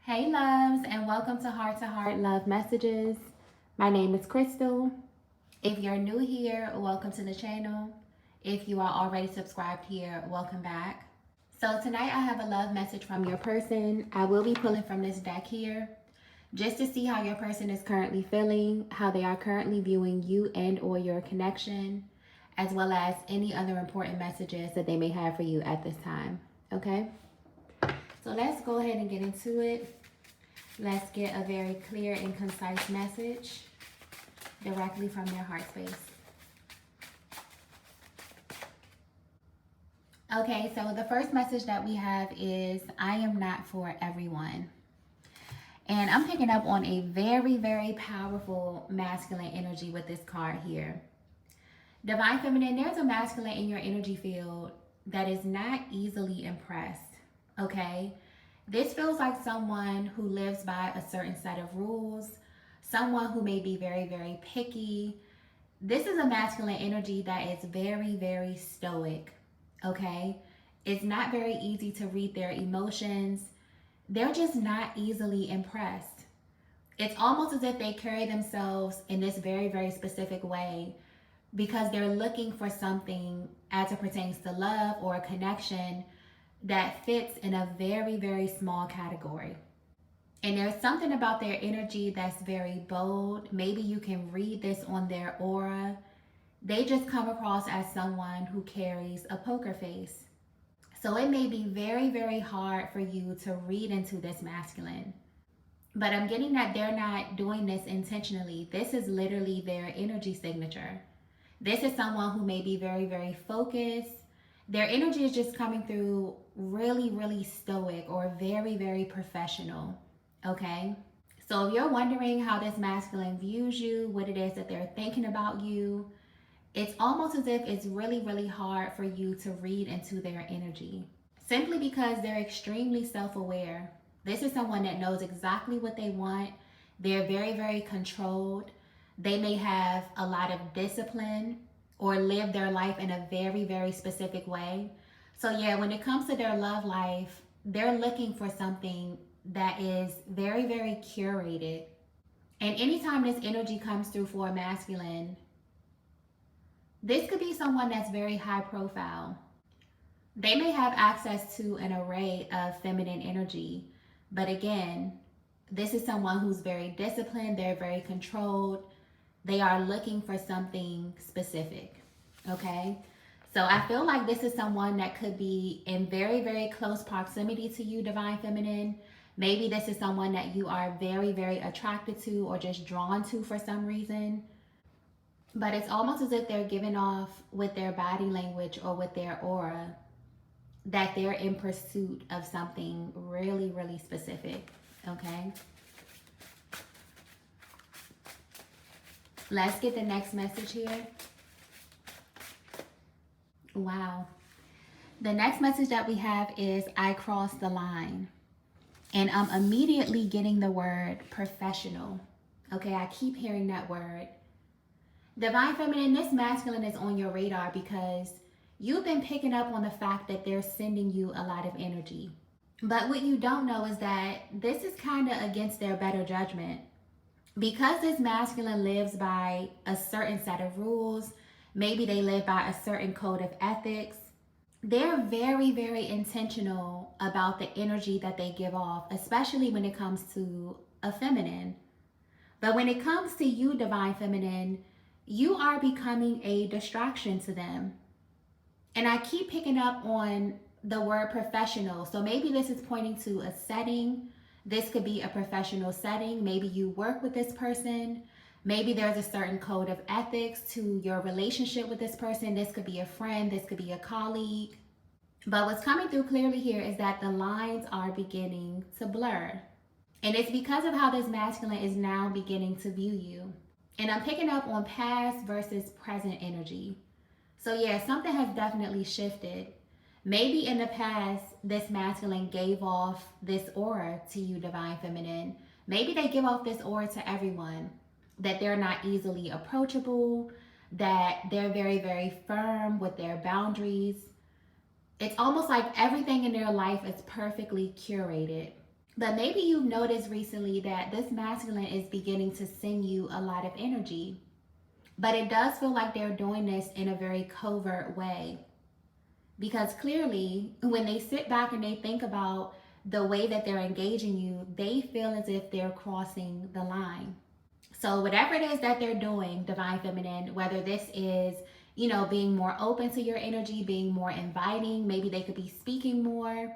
Hey loves, and welcome to Heart Love Messages. My name is Crystal. If you're new here, welcome to the channel. If you are already subscribed here, welcome back. So tonight I have a love message from your person. I will be pulling from this deck here just to see how your person is currently feeling, how they are currently viewing you and or your connection, as well as any other important messages that they may have for you at this time. Okay? So let's go ahead and get into it. Let's get a very clear and concise message directly from their heart space. Okay, so the first message that we have is, I am not for everyone. And I'm picking up on a very, very powerful masculine energy with this card here. Divine Feminine, there's a masculine in your energy field that is not easily impressed, okay? This feels like someone who lives by a certain set of rules, someone who may be very, very picky. This is a masculine energy that is very, very stoic, okay? It's not very easy to read their emotions. They're just not easily impressed. It's almost as if they carry themselves in this very, very specific way because they're looking for something as it pertains to love or a connection that fits in a very, very small category. And there's something about their energy that's very bold. Maybe you can read this on their aura. They just come across as someone who carries a poker face. So it may be very, very hard for you to read into this masculine. But I'm getting that they're not doing this intentionally. This is literally their energy signature. This is someone who may be very, very focused. Their energy is just coming through really, really stoic or very, very professional, okay? So if you're wondering how this masculine views you, what it is that they're thinking about you, it's almost as if it's really, really hard for you to read into their energy. Simply because they're extremely self-aware. This is someone that knows exactly what they want. They're very, very controlled. They may have a lot of discipline or live their life in a very, very specific way. So yeah, when it comes to their love life, they're looking for something that is very, very curated. And anytime this energy comes through for a masculine, this could be someone that's very high profile. They may have access to an array of feminine energy, but again, this is someone who's very disciplined, they're very controlled. They are looking for something specific, okay? So I feel like this is someone that could be in very, very close proximity to you, Divine Feminine. Maybe this is someone that you are very, very attracted to or just drawn to for some reason. But it's almost as if they're giving off with their body language or with their aura that they're in pursuit of something really, really specific, okay? Let's get the next message here. Wow. The next message that we have is, I crossed the line. And I'm immediately getting the word professional. Okay, I keep hearing that word. Divine Feminine, this masculine is on your radar because you've been picking up on the fact that they're sending you a lot of energy. But what you don't know is that this is kind of against their better judgment. Because this masculine lives by a certain set of rules, maybe they live by a certain code of ethics, they're very, very intentional about the energy that they give off, especially when it comes to a feminine. But when it comes to you, Divine Feminine, you are becoming a distraction to them. And I keep picking up on the word professional. So maybe this is pointing to a setting. This could be a professional setting. Maybe you work with this person. Maybe there's a certain code of ethics to your relationship with this person. This could be a friend. This could be a colleague. But what's coming through clearly here is that the lines are beginning to blur. And it's because of how this masculine is now beginning to view you. And I'm picking up on past versus present energy. So yeah, something has definitely shifted. Maybe in the past, this masculine gave off this aura to you, Divine Feminine. Maybe they give off this aura to everyone, that they're not easily approachable, that they're very, very firm with their boundaries. It's almost like everything in their life is perfectly curated. But maybe you've noticed recently that this masculine is beginning to send you a lot of energy. But it does feel like they're doing this in a very covert way. Because clearly, when they sit back and they think about the way that they're engaging you, they feel as if they're crossing the line. So whatever it is that they're doing, divine feminine, whether this is, being more open to your energy, being more inviting, maybe they could be speaking more,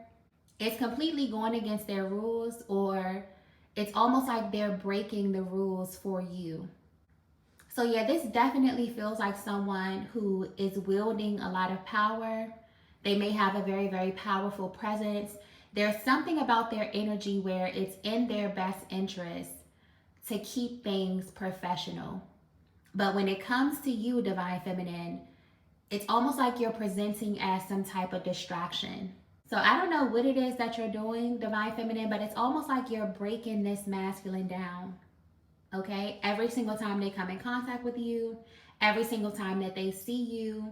it's completely going against their rules, or it's almost like they're breaking the rules for you. So yeah, this definitely feels like someone who is wielding a lot of power. They may have a very, very powerful presence. There's something about their energy where it's in their best interest to keep things professional. But when it comes to you, divine feminine, it's almost like you're presenting as some type of distraction. So I don't know what it is that you're doing, divine feminine, but it's almost like you're breaking this masculine down. Okay? Every single time they come in contact with you, every single time that they see you,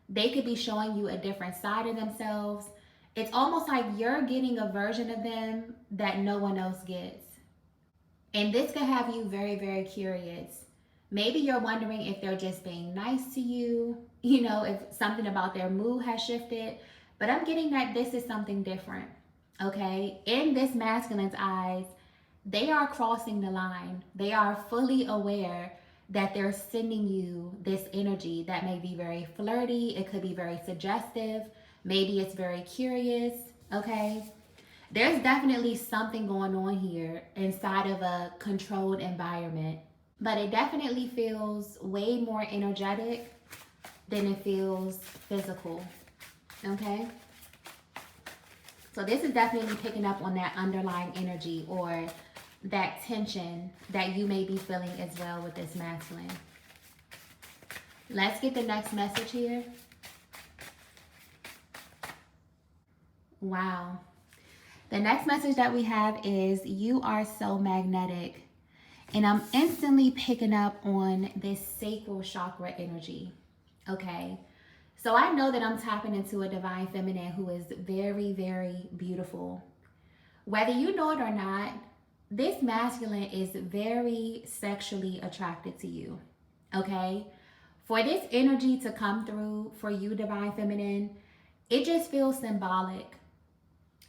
they could be showing you a different side of themselves. It's almost like you're getting a version of them that no one else gets. And this could have you very, very curious. Maybe you're wondering if they're just being nice to you, if something about their mood has shifted. But I'm getting that this is something different, okay? In this masculine's eyes, they are crossing the line. They are fully aware that they're sending you this energy that may be very flirty. It could be very suggestive. Maybe it's very curious, okay? There's definitely something going on here inside of a controlled environment, but it definitely feels way more energetic than it feels physical, okay? So this is definitely picking up on that underlying energy or that tension that you may be feeling as well with this masculine. Let's get the next message here. Wow. The next message that we have is you are so magnetic. And I'm instantly picking up on this sacral chakra energy. Okay. So I know that I'm tapping into a divine feminine who is very, very beautiful. Whether you know it or not, this masculine is very sexually attracted to you. Okay. For this energy to come through for you, divine feminine, it just feels symbolic.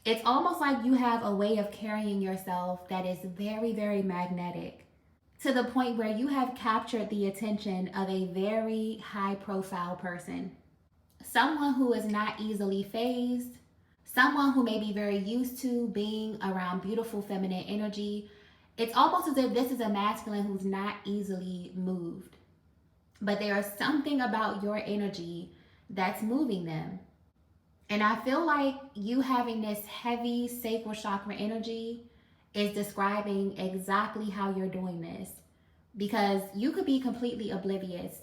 It's almost like you have a way of carrying yourself that is very, very magnetic, to the point where you have captured the attention of a very high profile person. Someone who is not easily fazed, someone who may be very used to being around beautiful feminine energy. It's almost as if this is a masculine who's not easily moved. But there is something about your energy that's moving them. And I feel like you having this heavy sacral chakra energy is describing exactly how you're doing this. Because you could be completely oblivious.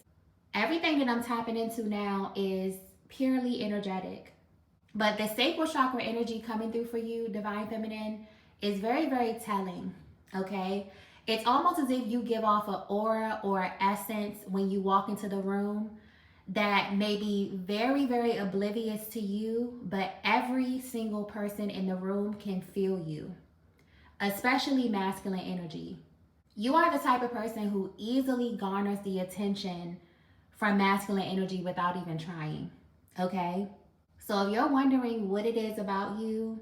Everything that I'm tapping into now is purely energetic. But the sacral chakra energy coming through for you, divine feminine, is very, very telling. Okay? It's almost as if you give off an aura or essence when you walk into the room that may be very, very oblivious to you, but every single person in the room can feel you, especially masculine energy. You are the type of person who easily garners the attention from masculine energy without even trying, okay? So if you're wondering what it is about you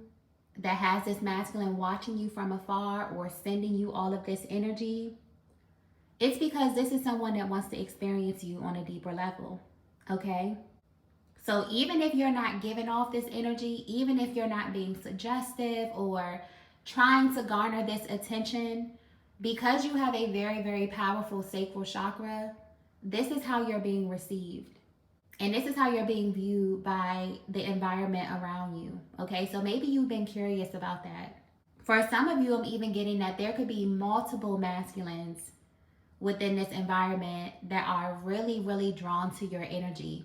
that has this masculine watching you from afar or sending you all of this energy, it's because this is someone that wants to experience you on a deeper level. Okay? So even if you're not giving off this energy, even if you're not being suggestive or trying to garner this attention, because you have a very, very powerful sacral chakra, this is how you're being received. And this is how you're being viewed by the environment around you. Okay? So maybe you've been curious about that. For some of you, I'm even getting that there could be multiple masculines within this environment that are really, really drawn to your energy.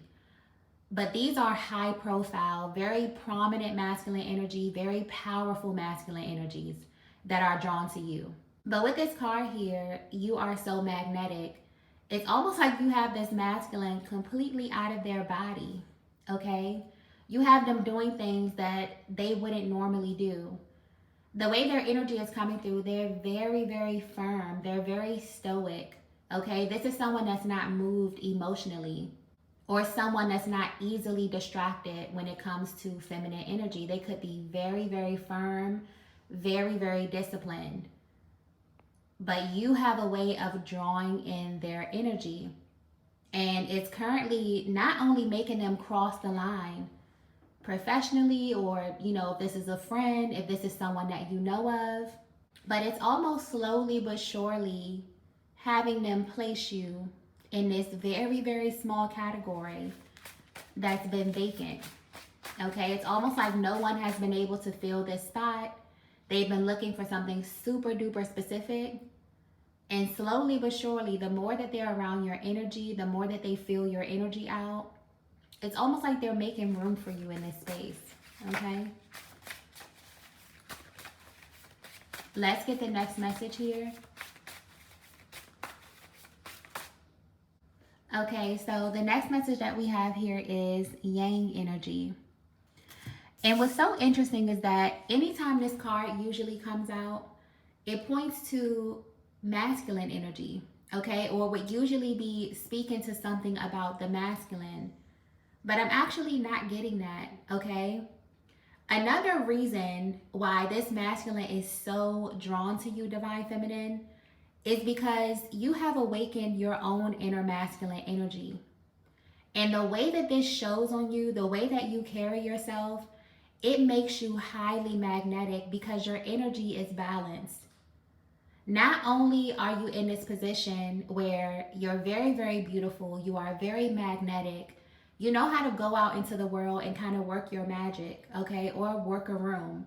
But these are high profile, very prominent masculine energy, very powerful masculine energies that are drawn to you. But with this card here, you are so magnetic. It's almost like you have this masculine completely out of their body, okay? You have them doing things that they wouldn't normally do. The way their energy is coming through, they're very, very firm. They're very stoic. Okay, this is someone that's not moved emotionally, or someone that's not easily distracted when it comes to feminine energy. They could be very, very firm, very, very disciplined. But you have a way of drawing in their energy. And it's currently not only making them cross the line professionally, or, if this is a friend, if this is someone that you know of, but it's almost slowly but surely having them place you in this very, very small category that's been vacant. Okay, it's almost like no one has been able to fill this spot. They've been looking for something super duper specific. And slowly but surely, the more that they're around your energy, the more that they feel your energy out, it's almost like they're making room for you in this space. Okay? Let's get the next message here. Okay, so the next message that we have here is Yang energy. And what's so interesting is that anytime this card usually comes out, it points to masculine energy, okay? Or would usually be speaking to something about the masculine. But I'm actually not getting that, okay? Another reason why this masculine is so drawn to you, Divine Feminine, is because you have awakened your own inner masculine energy. And the way that this shows on you, the way that you carry yourself, it makes you highly magnetic because your energy is balanced. Not only are you in this position where you're very, very beautiful, you are very magnetic, you know how to go out into the world and kind of work your magic, okay, or work a room.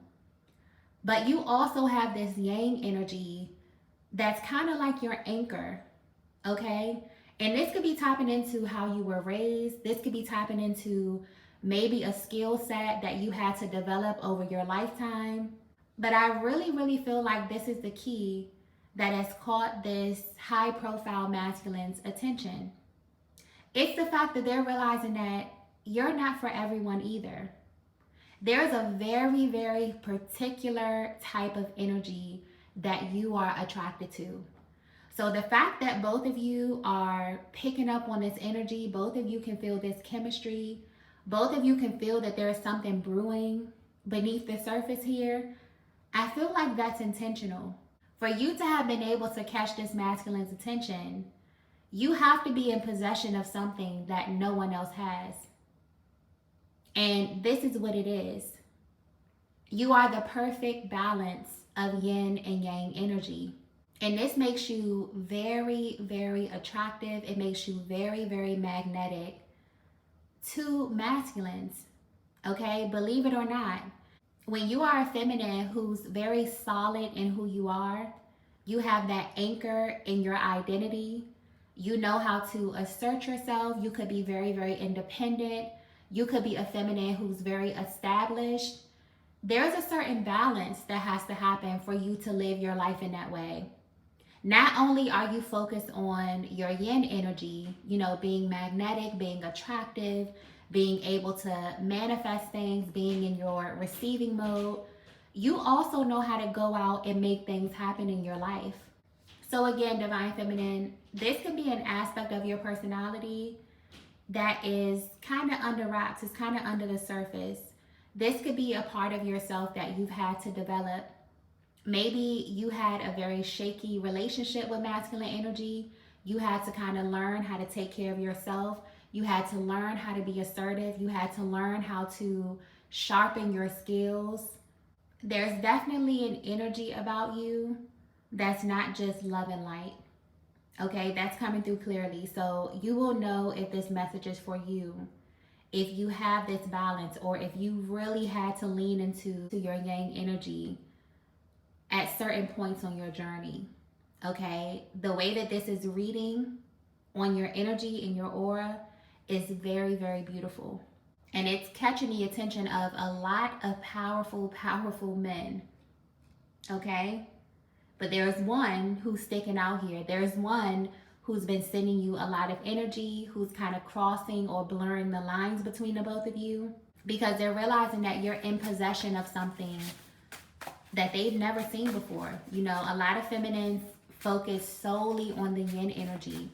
But you also have this Yang energy that's kind of like your anchor, okay? And this could be tapping into how you were raised. This could be tapping into maybe a skill set that you had to develop over your lifetime. But I really, really feel like this is the key that has caught this high profile masculine's attention. It's the fact that they're realizing that you're not for everyone either. There's a very, very particular type of energy that you are attracted to. So the fact that both of you are picking up on this energy, both of you can feel this chemistry, both of you can feel that there is something brewing beneath the surface here, I feel like that's intentional. For you to have been able to catch this masculine's attention, you have to be in possession of something that no one else has. And this is what it is. You are the perfect balance of yin and yang energy. And this makes you very, very attractive. It makes you very, very magnetic to masculines. Okay? Believe it or not. When you are a feminine who's very solid in who you are, you have that anchor in your identity. You know how to assert yourself. You could be very, very independent. You could be a feminine who's very established. There's a certain balance that has to happen for you to live your life in that way. Not only are you focused on your yin energy, being magnetic, being attractive, being able to manifest things, being in your receiving mode, you also know how to go out and make things happen in your life. So again, Divine Feminine, this can be an aspect of your personality that is kind of under wraps, it's kind of under the surface. This could be a part of yourself that you've had to develop. Maybe you had a very shaky relationship with masculine energy. You had to kind of learn how to take care of yourself. You had to learn how to be assertive. You had to learn how to sharpen your skills. There's definitely an energy about you that's not just love and light. Okay, that's coming through clearly. So you will know if this message is for you, if you have this balance, or if you really had to lean into your yang energy at certain points on your journey. Okay, the way that this is reading on your energy and your aura is very, very beautiful. And it's catching the attention of a lot of powerful, powerful men. Okay? But there's one who's sticking out here. There's one who's been sending you a lot of energy, who's kind of crossing or blurring the lines between the both of you, because they're realizing that you're in possession of something that they've never seen before. You know, a lot of feminines focus solely on the yin energy,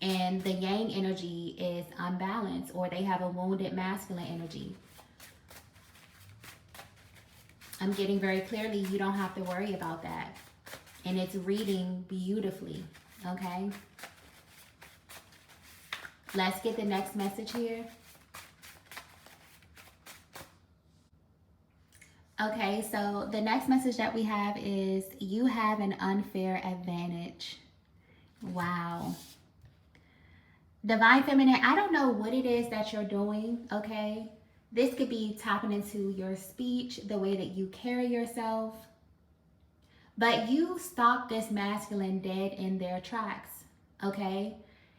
and the yang energy is unbalanced, or they have a wounded masculine energy. I'm getting very clearly, you don't have to worry about that. And it's reading beautifully, okay? Let's get the next message here. Okay, so the next message that we have is, you have an unfair advantage. Wow. Divine Feminine, I don't know what it is that you're doing, okay? This could be tapping into your speech, the way that you carry yourself. But you stop this masculine dead in their tracks, okay?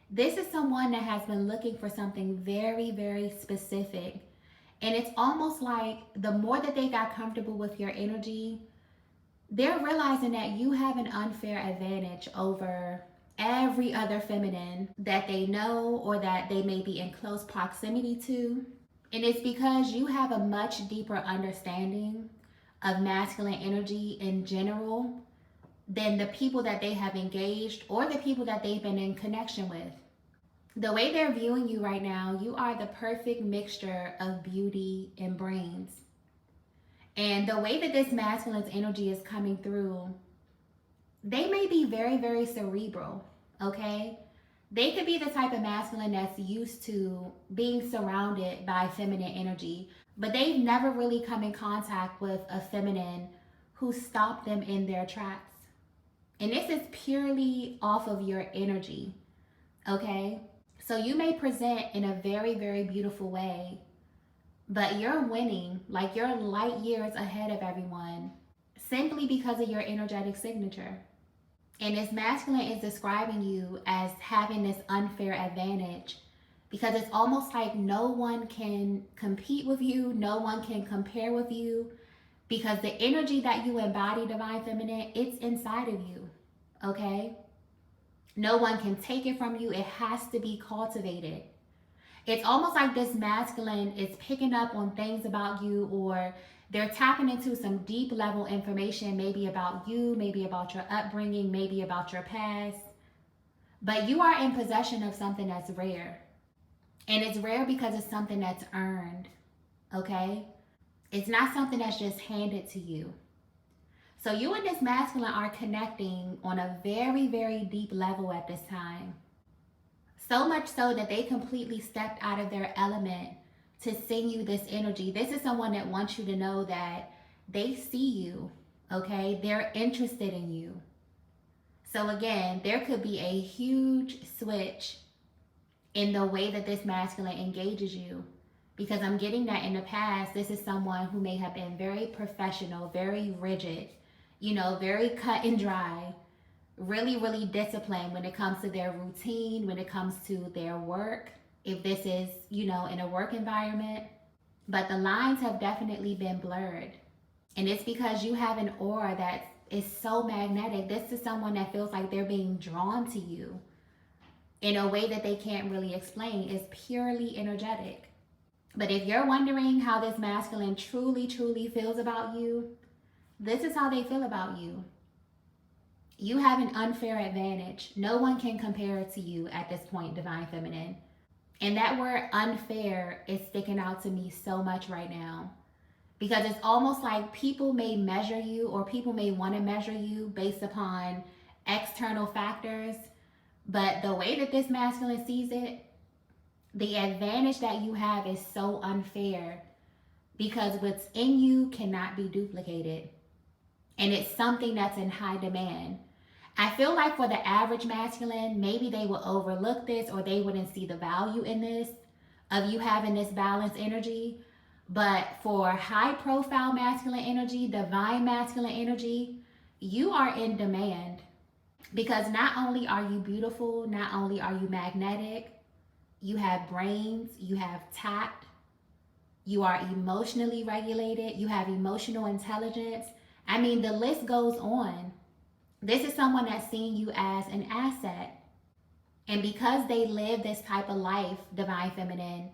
This is someone that has been looking for something very, very specific. And it's almost like the more that they got comfortable with your energy, they're realizing that you have an unfair advantage over every other feminine that they know or that they may be in close proximity to. And it's because you have a much deeper understanding of masculine energy in general than the people that they have engaged or the people that they've been in connection with. The way they're viewing you right now, you are the perfect mixture of beauty and brains. And the way that this masculine's energy is coming through, they may be very, very cerebral, okay? They could be the type of masculine that's used to being surrounded by feminine energy, but they've never really come in contact with a feminine who stopped them in their tracks. And this is purely off of your energy, okay? So you may present in a very, very beautiful way, but you're winning, like you're light years ahead of everyone, simply because of your energetic signature. And this masculine is describing you as having this unfair advantage because it's almost like no one can compete with you, no one can compare with you, because the energy that you embody, Divine Feminine, it's inside of you, okay? No one can take it from you. It has to be cultivated. It's almost like this masculine is picking up on things about you, or they're tapping into some deep level information, maybe about you, maybe about your upbringing, maybe about your past. But you are in possession of something that's rare. And it's rare because it's something that's earned, okay? It's not something that's just handed to you. So you and this masculine are connecting on a very, very deep level at this time. So much so that they completely stepped out of their element to send you this energy. This is someone that wants you to know that they see you, okay? They're interested in you. So again, there could be a huge switch in the way that this masculine engages you, because I'm getting that in the past, this is someone who may have been very professional, very rigid, you know, very cut and dry, really, really disciplined when it comes to their routine, when it comes to their work, if this is, you know, in a work environment. But the lines have definitely been blurred. And it's because you have an aura that is so magnetic. This is someone that feels like they're being drawn to you in a way that they can't really explain. It's purely energetic. But if you're wondering how this masculine truly, truly feels about you, this is how they feel about you. You have an unfair advantage. No one can compare it to you at this point, Divine Feminine. And that word unfair is sticking out to me so much right now, because it's almost like people may measure you, or people may want to measure you based upon external factors. But the way that this masculine sees it, the advantage that you have is so unfair because what's in you cannot be duplicated. And it's something that's in high demand. I feel like for the average masculine, maybe they will overlook this, or they wouldn't see the value in this, of you having this balanced energy. But for high profile masculine energy, divine masculine energy, you are in demand. Because not only are you beautiful, not only are you magnetic, you have brains, you have tact, you are emotionally regulated, you have emotional intelligence. I mean, the list goes on. This is someone that's seeing you as an asset. And because they live this type of life, Divine Feminine,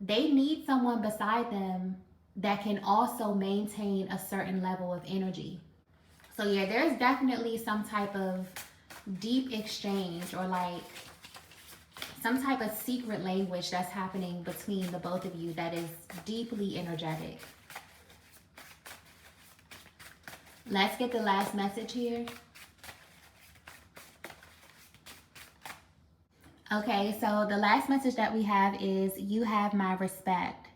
they need someone beside them that can also maintain a certain level of energy. So yeah, there's definitely some type of deep exchange, or like some type of secret language that's happening between the both of you that is deeply energetic. Let's get the last message here. Okay, so the last message that we have is, you have my respect.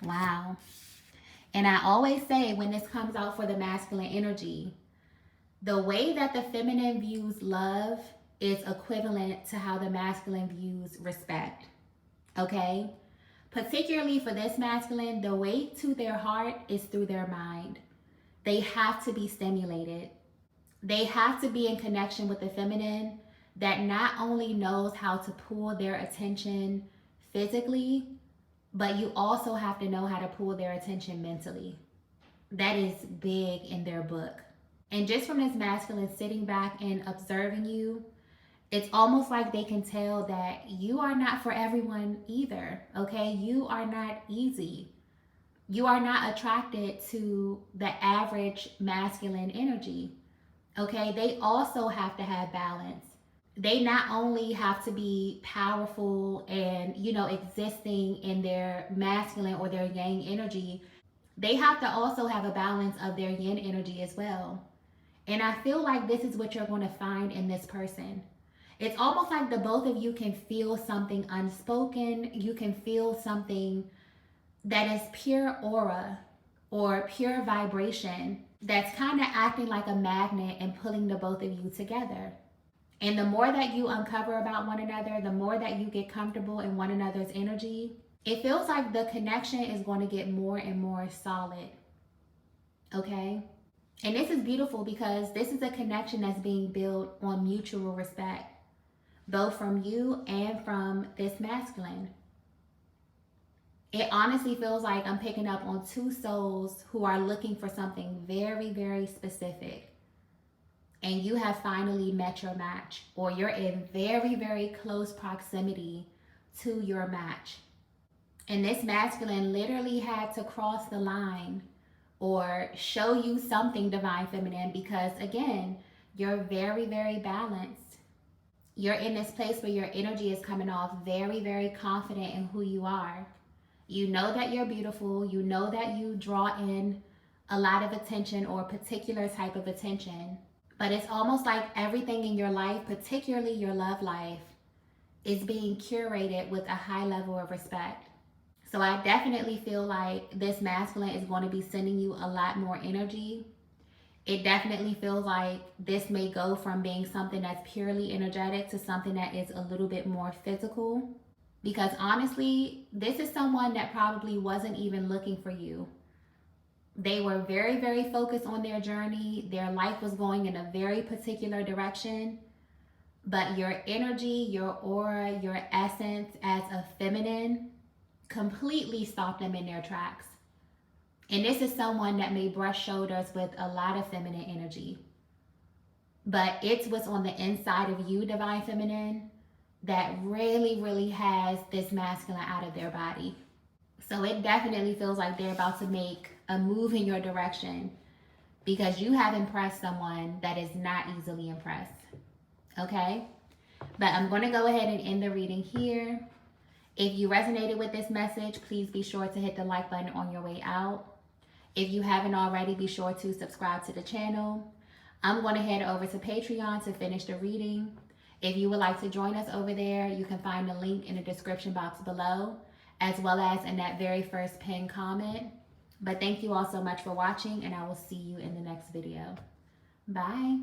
Wow. And I always say, when this comes out for the masculine energy, the way that the feminine views love is equivalent to how the masculine views respect. Okay? Particularly for this masculine, the way to their heart is through their mind. They have to be stimulated. They have to be in connection with the feminine that not only knows how to pull their attention physically, but you also have to know how to pull their attention mentally. That is big in their book. And just from this masculine sitting back and observing you, it's almost like they can tell that you are not for everyone either, okay? You are not easy. You are not attracted to the average masculine energy, okay? They also have to have balance. They not only have to be powerful and, existing in their masculine or their yang energy, they have to also have a balance of their yin energy as well. And I feel like this is what you're going to find in this person. It's almost like the both of you can feel something unspoken. You can feel something that is pure aura or pure vibration that's kind of acting like a magnet and pulling the both of you together. And the more that you uncover about one another, the more that you get comfortable in one another's energy, it feels like the connection is going to get more and more solid. Okay? And this is beautiful because this is a connection that's being built on mutual respect, both from you and from this masculine. It honestly feels like I'm picking up on two souls who are looking for something very, very specific. And you have finally met your match, or you're in very, very close proximity to your match. And this masculine literally had to cross the line or show you something, divine feminine, because again, you're very, very balanced. You're in this place where your energy is coming off very, very confident in who you are. You know that you're beautiful. You know that you draw in a lot of attention, or a particular type of attention. But it's almost like everything in your life, particularly your love life, is being curated with a high level of respect. So I definitely feel like this masculine is going to be sending you a lot more energy. It definitely feels like this may go from being something that's purely energetic to something that is a little bit more physical. Because honestly, this is someone that probably wasn't even looking for you. They were very, very focused on their journey. Their life was going in a very particular direction. But your energy, your aura, your essence as a feminine completely stopped them in their tracks. And this is someone that may brush shoulders with a lot of feminine energy. But it's what's on the inside of you, divine feminine, that really, really has this masculine out of their body. So it definitely feels like they're about to make a move in your direction, because you have impressed someone that is not easily impressed. Okay? But I'm going to go ahead and end the reading here. If you resonated with this message, please be sure to hit the like button on your way out. If you haven't already, be sure to subscribe to the channel. I'm going to head over to Patreon to finish the reading. If you would like to join us over there, you can find the link in the description box below, as well as in that very first pinned comment. But thank you all so much for watching, and I will see you in the next video. Bye.